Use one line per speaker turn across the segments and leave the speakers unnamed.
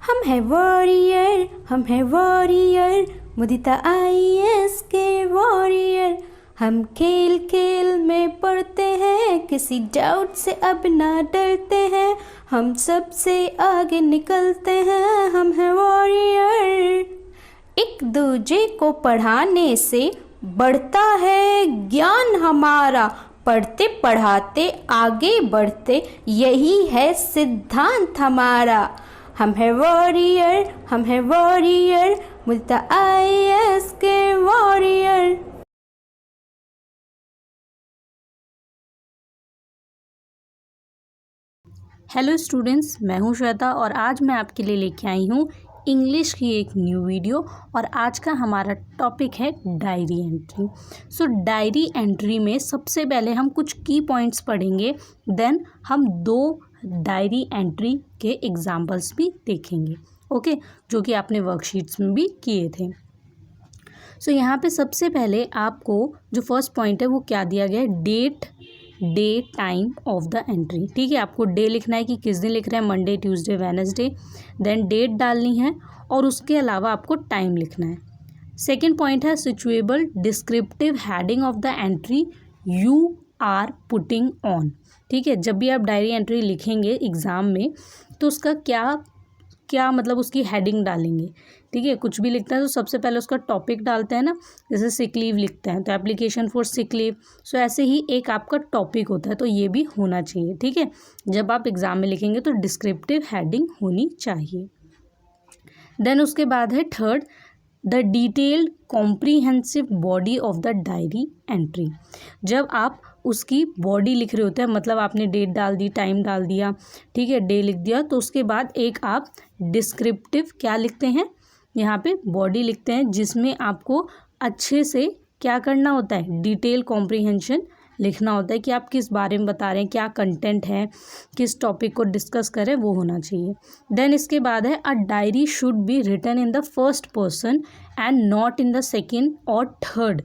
हम हैं वॉरियर, हम हैं वॉरियर, मुदिता IAS के वॉरियर। हम खेल खेल में पढ़ते हैं, किसी डाउट से अब ना डरते हैं। हम सबसे आगे निकलते हैं, हम हैं वॉरियर। एक दूजे को पढ़ाने से बढ़ता है ज्ञान हमारा, पढ़ते पढ़ाते आगे बढ़ते, यही है सिद्धांत हमारा। हम हैं वॉरियर, हम हैं वॉरियर, मुदिता IAS के वॉरियर।
हेलो स्टूडेंट्स, मैं हूं श्वेता और आज मैं आपके लिए लेके आई हूं इंग्लिश की एक न्यू वीडियो। और आज का हमारा टॉपिक है डायरी एंट्री। सो डायरी एंट्री में सबसे पहले हम कुछ की पॉइंट्स पढ़ेंगे, देन हम 2 डायरी एंट्री के एग्जाम्पल्स भी देखेंगे, ओके, जो कि आपने वर्कशीट्स में भी किए थे। सो यहाँ पे सबसे पहले आपको जो फर्स्ट पॉइंट है वो क्या दिया गया है, date, day, time of the entry. ठीक है, आपको डे लिखना है कि किस दिन लिख रहे हैं, Monday, Tuesday, Wednesday, then date डालनी है और उसके अलावा आपको टाइम लिखना है। सेकेंड पॉइंट है suitable descriptive heading of the entry you are putting on. ठीक है, जब भी आप डायरी एंट्री लिखेंगे एग्ज़ाम में तो उसका क्या मतलब उसकी हेडिंग डालेंगे। ठीक है, कुछ भी लिखता है तो सबसे पहले उसका टॉपिक डालते हैं ना, जैसे सिक लीव लिखते हैं तो एप्लीकेशन फॉर सिक लीव। सो ऐसे ही एक आपका टॉपिक होता है, तो ये भी होना चाहिए। ठीक है, जब आप एग्ज़ाम में लिखेंगे तो डिस्क्रिप्टिव हेडिंग होनी चाहिए। देन उसके बाद है third, the detailed comprehensive body of the diary entry. जब आप उसकी बॉडी लिख रहे होते हैं, मतलब आपने डेट डाल दी, टाइम डाल दिया, ठीक है, डे लिख दिया, तो उसके बाद एक आप डिस्क्रिप्टिव क्या लिखते हैं, यहाँ पे बॉडी लिखते हैं, जिसमें आपको अच्छे से क्या करना होता है, डिटेल कॉम्प्रीहेंशन लिखना होता है कि आप किस बारे में बता रहे हैं, क्या कंटेंट है, किस टॉपिक को डिस्कस करें, वो होना चाहिए। देन इसके बाद है a diary should be written in the first person and not in the second और थर्ड।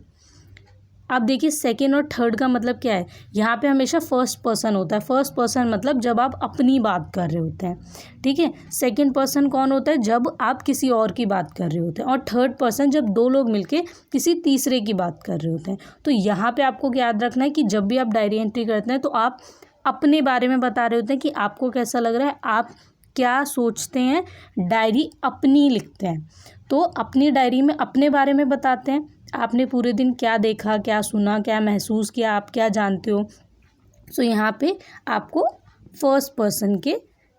अब देखिए सेकेंड और थर्ड का मतलब क्या है, यहाँ पे हमेशा फर्स्ट पर्सन होता है। फर्स्ट पर्सन मतलब जब आप अपनी बात कर रहे होते हैं, ठीक है। सेकेंड पर्सन कौन होता है, जब आप किसी और की बात कर रहे होते हैं। और थर्ड पर्सन जब 2 लोग मिलके किसी तीसरे की बात कर रहे होते हैं। तो यहाँ पे आपको याद रखना है कि जब भी आप डायरी एंट्री करते हैं तो आप अपने बारे में बता रहे होते हैं कि आपको कैसा लग रहा है, आप क्या सोचते हैं, डायरी अपनी लिखते हैं। तो अपनी डायरी में अपने बारे में बताते हैं, आपने पूरे दिन क्या देखा, क्या सुना, क्या महसूस किया, आप क्या जानते हो। सो यहाँ पे आपको फर्स्ट पर्सन के,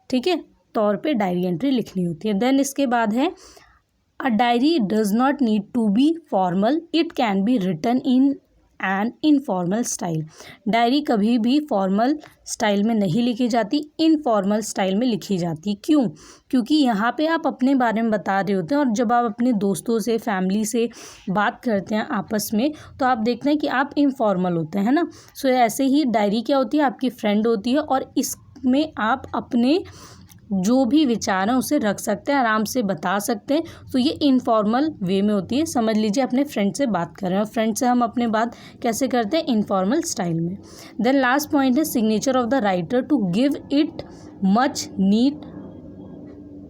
ठीक है, तौर पे डायरी एंट्री लिखनी होती है। देन इसके बाद है a diary does not need to be formal, it can be written in an informal style. Diary कभी भी फॉर्मल स्टाइल में नहीं लिखी जाती, इनफॉर्मल स्टाइल में लिखी जाती। क्यों? क्योंकि यहाँ पे आप अपने बारे में बता रहे होते हैं और जब आप अपने दोस्तों से, फैमिली से बात करते हैं आपस में, तो आप देखते हैं कि आप इनफॉर्मल होते हैं ना। सो ऐसे ही डायरी क्या होती है, आपकी फ्रेंड होती है और इसमें आप अपने जो भी विचार हैं उसे रख सकते हैं, आराम से बता सकते हैं। तो ये इनफॉर्मल वे में होती है। समझ लीजिए अपने फ्रेंड से बात कर रहे हैं और फ्रेंड से हम अपने बात कैसे करते हैं, इनफॉर्मल स्टाइल में। देन लास्ट पॉइंट है signature of the writer to give it much need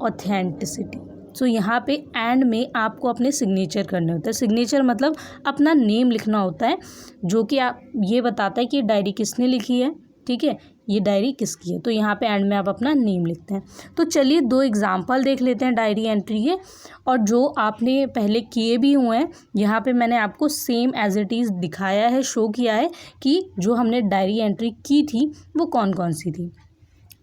authenticity. So यहाँ पे एंड में आपको अपने सिग्नेचर करने होते हैं। सिग्नेचर मतलब अपना नेम लिखना होता है, जो कि आप ये बताता है कि डायरी किसने लिखी है, ठीक है, ये डायरी किसकी है। तो यहाँ पे एंड में आप अपना नेम लिखते हैं। तो चलिए 2 एग्जाम्पल देख लेते हैं डायरी एंट्री के, और जो आपने पहले किए भी हुए हैं यहाँ पे मैंने आपको सेम एज इट इज़ दिखाया है, शो किया है कि जो हमने डायरी एंट्री की थी वो कौन कौन सी थी।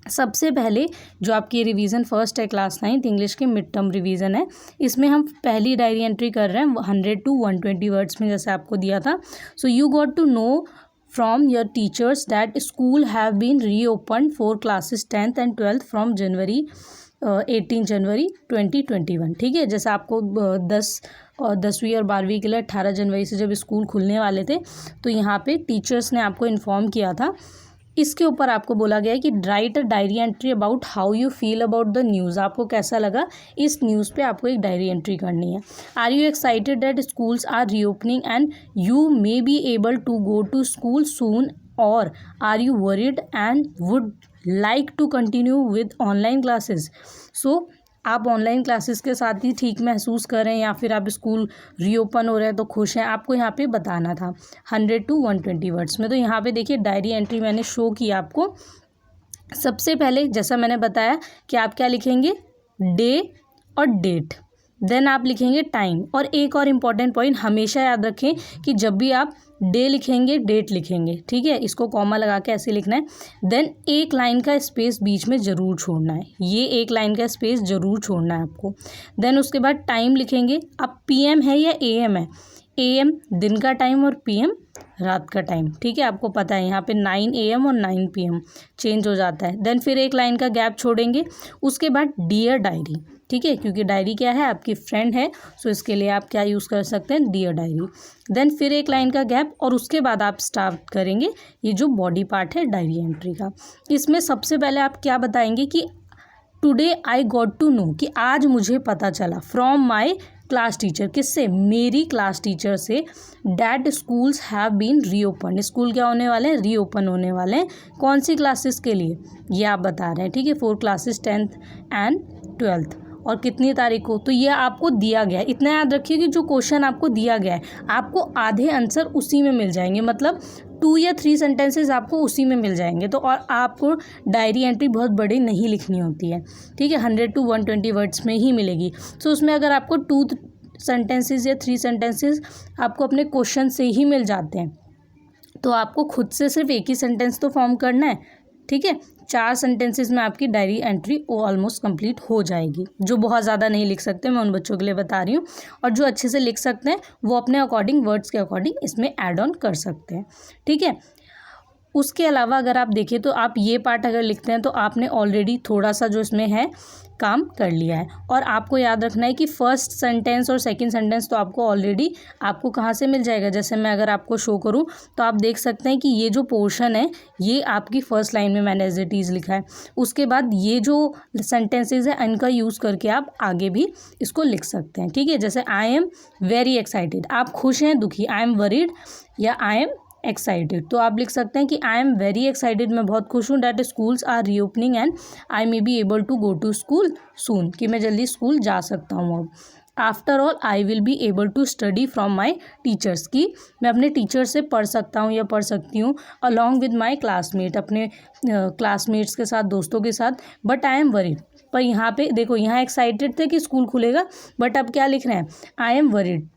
सबसे पहले जो आपकी रिवीजन फर्स्ट है, क्लास 9th इंग्लिश के मिड टर्म रिवीजन है, इसमें हम पहली डायरी एंट्री कर रहे हैं 100 to 120 वर्ड्स में, जैसे आपको दिया था। So you got to know from your teachers that school have been reopened for classes 10th and 12th from 18 जनवरी 2021। ठीक है, जैसे आपको 10वीं और 12वीं के लिए 18 जनवरी से जब स्कूल खुलने वाले थे, तो यहाँ पे टीचर्स ने आपको इन्फॉर्म किया था। इसके ऊपर आपको बोला गया है कि right a diary entry about how you feel about the news. आपको कैसा लगा इस न्यूज़ पे आपको एक डायरी एंट्री करनी है। Are you excited that schools are reopening and you may be able to go to school soon, और are you worried and would like to continue with online classes. So आप online classes के साथ ही ठीक महसूस कर रहे हैं या फिर आप स्कूल रीओपन हो रहे हैं तो खुश हैं, आपको यहाँ पे बताना था 100 to 120 वर्ड्स में। तो यहाँ पे देखिए डायरी एंट्री मैंने शो की आपको। सबसे पहले जैसा मैंने बताया कि आप क्या लिखेंगे, डे और डेट, देन आप लिखेंगे टाइम। और एक और इम्पॉर्टेंट पॉइंट हमेशा याद रखें कि जब भी आप डे लिखेंगे डेट लिखेंगे, ठीक है, इसको कॉमा लगा के ऐसे लिखना है। देन एक लाइन का स्पेस बीच में ज़रूर छोड़ना है, ये एक लाइन का स्पेस ज़रूर छोड़ना है आपको। देन उसके बाद टाइम लिखेंगे। अब पीएम है या एएम है, एएम दिन का टाइम और पीएम रात का टाइम, ठीक है, आपको पता है यहाँ पे 9 AM और 9 PM चेंज हो जाता है। देन फिर एक लाइन का गैप छोड़ेंगे। उसके बाद डियर डायरी, ठीक है, क्योंकि डायरी क्या है, आपकी फ्रेंड है, सो इसके लिए आप क्या यूज़ कर सकते हैं, डियर डायरी। देन फिर एक लाइन का गैप और उसके बाद आप स्टार्ट करेंगे ये जो बॉडी पार्ट है डायरी एंट्री का। इसमें सबसे पहले आप क्या बताएंगे कि today I got to know, कि आज मुझे पता चला, फ्रॉम माई क्लास टीचर, किससे, मेरी क्लास टीचर से, that schools have been reopen, school क्या होने वाले हैं, रीओपन होने वाले हैं। कौन सी क्लासेस के लिए, ये आप बता रहे हैं, ठीक है, 4 क्लासेस 10th एंड 12th, और कितनी तारीख को, तो ये आपको दिया गया है। इतना याद रखिए कि जो क्वेश्चन आपको दिया गया है आपको आधे आंसर उसी में मिल जाएंगे, मतलब 2 या 3 सेंटेंसेस आपको उसी में मिल जाएंगे। तो और आपको डायरी एंट्री बहुत बड़ी नहीं लिखनी होती है, ठीक है, 100 to 120 वर्ड्स में ही मिलेगी। सो उसमें अगर आपको 2 सेंटेंसेस या 3 सेंटेंसेस आपको अपने क्वेश्चन से ही मिल जाते हैं तो आपको खुद से सिर्फ एक ही सेंटेंस तो फॉर्म करना है, ठीक है। 4 सेंटेंसेस में आपकी डायरी एंट्री ऑलमोस्ट कंप्लीट हो जाएगी। जो बहुत ज़्यादा नहीं लिख सकते मैं उन बच्चों के लिए बता रही हूँ, और जो अच्छे से लिख सकते हैं वो अपने अकॉर्डिंग, वर्ड्स के अकॉर्डिंग इसमें ऐड ऑन कर सकते हैं, ठीक है। उसके अलावा अगर आप देखें तो आप ये पार्ट अगर लिखते हैं तो आपने ऑलरेडी थोड़ा सा जो इसमें है काम कर लिया है। और आपको याद रखना है कि फर्स्ट सेंटेंस और सेकंड सेंटेंस तो आपको ऑलरेडी आपको कहाँ से मिल जाएगा। जैसे मैं अगर आपको शो करूँ तो आप देख सकते हैं कि ये जो पोर्शन है ये आपकी फर्स्ट लाइन में मैंने एज इट इज़ लिखा है। उसके बाद ये जो सेंटेंसेज है इनका यूज़ करके आप आगे भी इसको लिख सकते हैं, ठीक है। जैसे आई एम वेरी एक्साइटेड, आप खुश हैं, दुखी, आई एम वरीड या आई एम एक्साइटेड, तो आप लिख सकते हैं कि आई एम वेरी एक्साइटेड, मैं बहुत खुश हूँ, that schools are reopening and I may be able to go to school soon, कि मैं जल्दी स्कूल जा सकता हूँ अब। After all I will be able to study from my teachers, की मैं अपने टीचर से पढ़ सकता हूँ या पढ़ सकती हूँ, अलॉन्ग विद माई क्लासमेट, अपने क्लासमेट्स के साथ, दोस्तों के साथ, बट आई एम वरीड। पर यहाँ पे देखो, यहाँ एक्साइटेड थे कि स्कूल खुलेगा, बट अब क्या लिख रहे हैं, आई एम वरीड,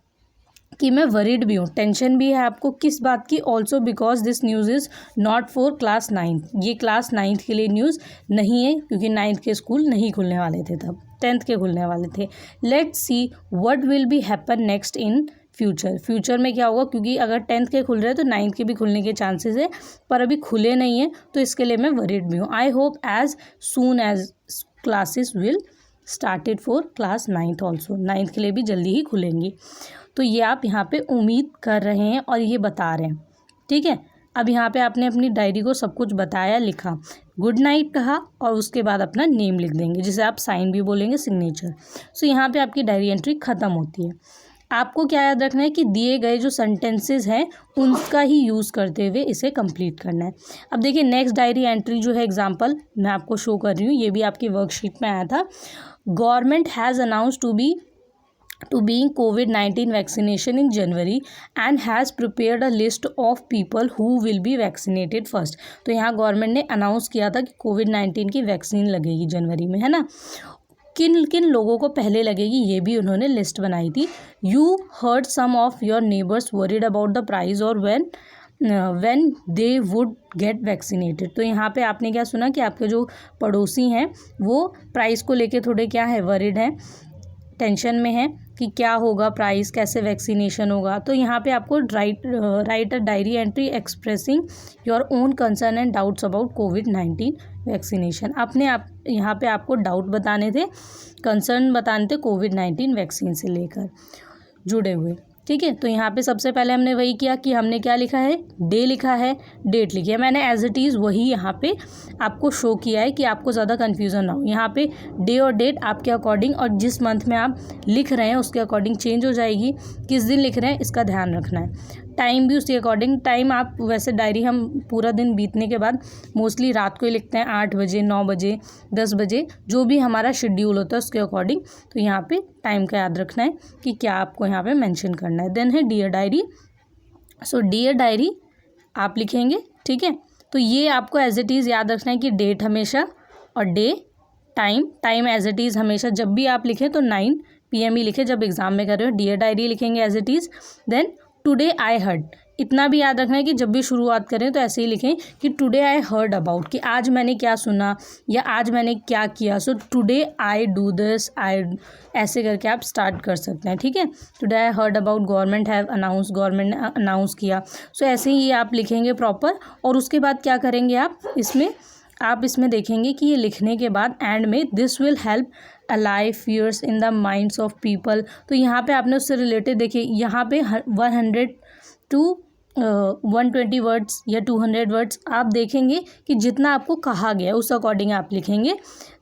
कि मैं वरीड भी हूँ, टेंशन भी है आपको, किस बात की, also because this news is not for class 9, ये क्लास 9th के लिए न्यूज़ नहीं है, क्योंकि 9th के स्कूल नहीं खुलने वाले थे तब, 10th के खुलने वाले थे। Let's see what will be happen next in future, future में क्या होगा, क्योंकि अगर 10th के खुल रहे हैं तो 9th के भी खुलने के चांसेस है, पर अभी खुले नहीं हैं, तो इसके लिए मैं वरीड भी हूँ। I hope as soon as classes will started for class 9th also, 9th के लिए भी जल्दी ही खुलेंगी। तो ये आप यहाँ पे उम्मीद कर रहे हैं और ये बता रहे हैं, ठीक है। अब यहाँ पे आपने अपनी डायरी को सब कुछ बताया, लिखा, गुड नाइट कहा, और उसके बाद अपना नेम लिख देंगे, जिसे आप साइन भी बोलेंगे, सिग्नेचर। सो यहाँ पे आपकी डायरी एंट्री ख़त्म होती है। आपको क्या याद रखना है कि दिए गए जो सेंटेंसेस हैं उनका ही यूज़ करते हुए इसे कंप्लीट करना है। अब देखिए नेक्स्ट डायरी एंट्री जो है, एग्जांपल मैं आपको शो कर रही हूँ, ये भी आपकी वर्कशीट में आया था। Government has announce to being COVID-19 vaccination in January and has prepared a list of people who will be vaccinated first। तो यहाँ गवर्नमेंट ने अनाउंस किया था कि COVID-19 की वैक्सीन लगेगी जनवरी में, है ना। किन किन लोगों को पहले लगेगी ये भी उन्होंने लिस्ट बनाई थी। You heard some of your neighbours worried about the price और when they would get vaccinated. तो यहाँ पे आपने क्या सुना कि आपके जो पड़ोसी हैं वो प्राइस को लेके थोड़े क्या है, वरीड हैं, टेंशन में है कि क्या होगा, प्राइस, कैसे वैक्सीनेशन होगा। तो यहाँ पे आपको right a diary entry expressing your own concern and doubts about COVID-19 vaccination. अपने आप यहाँ पे आपको डाउट बताने थे, कंसर्न बताने थे COVID-19 वैक्सीन से लेकर जुड़े हुए, ठीक है। तो यहाँ पे सबसे पहले हमने वही किया कि हमने क्या लिखा है, डे लिखा है, डेट लिखी है, मैंने एज इट इज़ वही यहाँ पे आपको शो किया है कि आपको ज़्यादा कन्फ्यूज़न ना हो। यहाँ पे डे और डेट आपके अकॉर्डिंग और जिस मंथ में आप लिख रहे हैं उसके अकॉर्डिंग चेंज हो जाएगी, किस दिन लिख रहे हैं इसका ध्यान रखना है। टाइम भी उसके अकॉर्डिंग, टाइम आप वैसे डायरी हम पूरा दिन बीतने के बाद मोस्टली रात को ही लिखते हैं, 8 बजे, 9 बजे, 10 बजे, जो भी हमारा शेड्यूल होता है उसके अकॉर्डिंग। तो यहाँ पे टाइम का याद रखना है कि क्या आपको यहाँ पे मेंशन करना है। देन है dear diary. So dear diary आप लिखेंगे, ठीक है। तो ये आपको एज इट इज़ याद रखना है कि डेट हमेशा और day, time as it is हमेशा जब भी आप लिखें तो 9 PM ही लिखें जब एग्ज़ाम में कर रहे हो। डियर डायरी लिखेंगे as it is. Then today I heard, इतना भी याद रखना है कि जब भी शुरुआत करें तो ऐसे ही लिखें कि टुडे आई हर्ड अबाउट, कि आज मैंने क्या सुना या आज मैंने क्या किया। So today I do this, I, ऐसे करके आप स्टार्ट कर सकते हैं, ठीक है। Today I heard about government have announce, government ने अनाउंस किया। सो ऐसे ही आप लिखेंगे प्रॉपर। और उसके बाद क्या करेंगे आप इसमें देखेंगे कि ये लिखने के बाद एंड में this will help alive fears in the minds of people. तो यहाँ पे आपने उससे रिलेटेड देखिए, यहाँ पे 100 to 120 वर्ड्स या 200 वर्ड्स आप देखेंगे कि जितना आपको कहा गया उस अकॉर्डिंग आप लिखेंगे।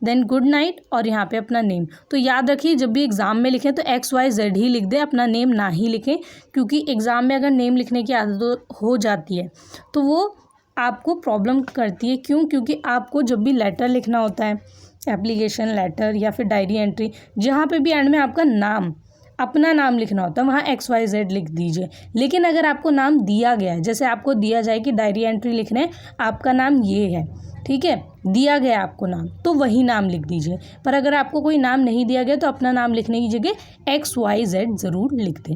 देन गुड नाइट और यहाँ पे अपना नेम। तो याद रखिए जब भी एग्ज़ाम में लिखें तो XYZ ही लिख दें, अपना नेम ना ही लिखें, क्योंकि एग्ज़ाम में अगर नेम लिखने की आदत हो जाती है तो वो आपको प्रॉब्लम करती है। क्यों? क्योंकि आपको जब भी लेटर लिखना होता है, एप्लीकेशन लेटर या फिर डायरी एंट्री, जहाँ पे भी एंड में आपका नाम, अपना नाम लिखना होता है, वहाँ XYZ लिख दीजिए। लेकिन अगर आपको नाम दिया गया है, जैसे आपको दिया जाए कि डायरी एंट्री लिखने आपका नाम ये है, ठीक है, दिया गया आपको नाम, तो वही नाम लिख दीजिए। पर अगर आपको कोई नाम नहीं दिया गया तो अपना नाम लिखने की जगह XYZ ज़रूर लिख दें,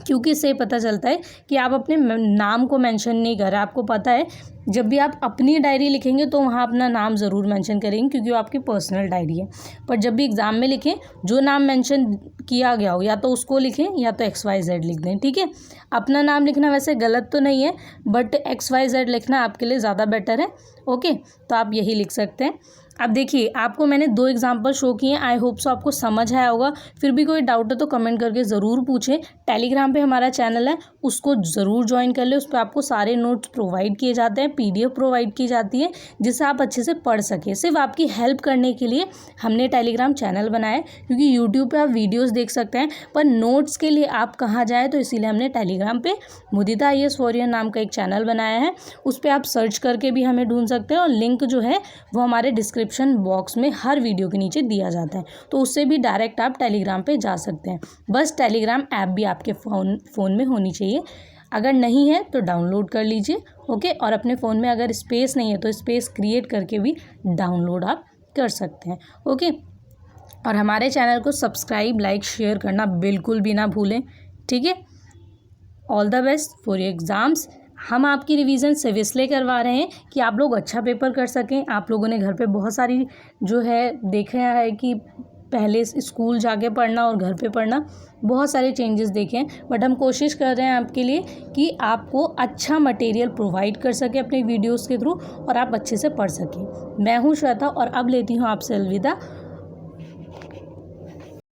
क्योंकि इससे पता चलता है कि आप अपने नाम को मेंशन नहीं कर रहे। आपको पता है जब भी आप अपनी डायरी लिखेंगे तो वहाँ अपना नाम ज़रूर मेंशन करेंगे, क्योंकि वो आपकी पर्सनल डायरी है। पर जब भी एग्ज़ाम में लिखें, जो नाम मेंशन किया गया हो या तो उसको लिखें या तो XYZ लिख दें, ठीक है। अपना नाम लिखना वैसे गलत तो नहीं है, बट XYZ लिखना आपके लिए ज़्यादा बेटर है, ओके। तो आप यही लिख सकते हैं। अब देखिए आपको मैंने 2 एग्जाम्पल शो किए हैं, आई होप सो आपको समझ आया होगा। फिर भी कोई डाउट है तो कमेंट करके ज़रूर पूछें। टेलीग्राम पे हमारा चैनल है, उसको ज़रूर ज्वाइन कर ले। उस पर आपको सारे नोट्स प्रोवाइड किए जाते हैं, PDF प्रोवाइड की जाती है, जिससे आप अच्छे से पढ़ सकें। सिर्फ आपकी हेल्प करने के लिए हमने टेलीग्राम चैनल बनाया है, क्योंकि यूट्यूब पर आप वीडियोज़ देख सकते हैं पर नोट्स के लिए आप कहाँ जाएँ, तो इसीलिए हमने टेलीग्राम पर मुदिता IAS वॉरियर नाम का एक चैनल बनाया है। उस पर आप सर्च करके भी हमें ढूंढ सकते हैं, और लिंक जो है वो हमारे डिस्क्रिप्शन बॉक्स में हर वीडियो के नीचे दिया जाता है, तो उससे भी डायरेक्ट आप टेलीग्राम पे जा सकते हैं। बस टेलीग्राम ऐप भी आपके फ़ोन में होनी चाहिए। अगर नहीं है तो डाउनलोड कर लीजिए, ओके। और अपने फ़ोन में अगर स्पेस नहीं है तो स्पेस क्रिएट करके भी डाउनलोड आप कर सकते हैं, ओके। और हमारे चैनल को सब्सक्राइब, लाइक, शेयर करना बिल्कुल भी ना भूलें, ठीक है। All the best for your exams. हम आपकी रिवीजन सिर्फ इसलिए करवा रहे हैं कि आप लोग अच्छा पेपर कर सकें। आप लोगों ने घर पे बहुत सारी जो है देखा है कि पहले स्कूल जाके पढ़ना और घर पे पढ़ना, बहुत सारे चेंजेस देखे हैं, बट हम कोशिश कर रहे हैं आपके लिए कि आपको अच्छा मटेरियल प्रोवाइड कर सके अपने वीडियोस के थ्रू और आप अच्छे से पढ़ सकें। मैं हूँ श्वेता और अब लेती हूँ आपसे अलविदा।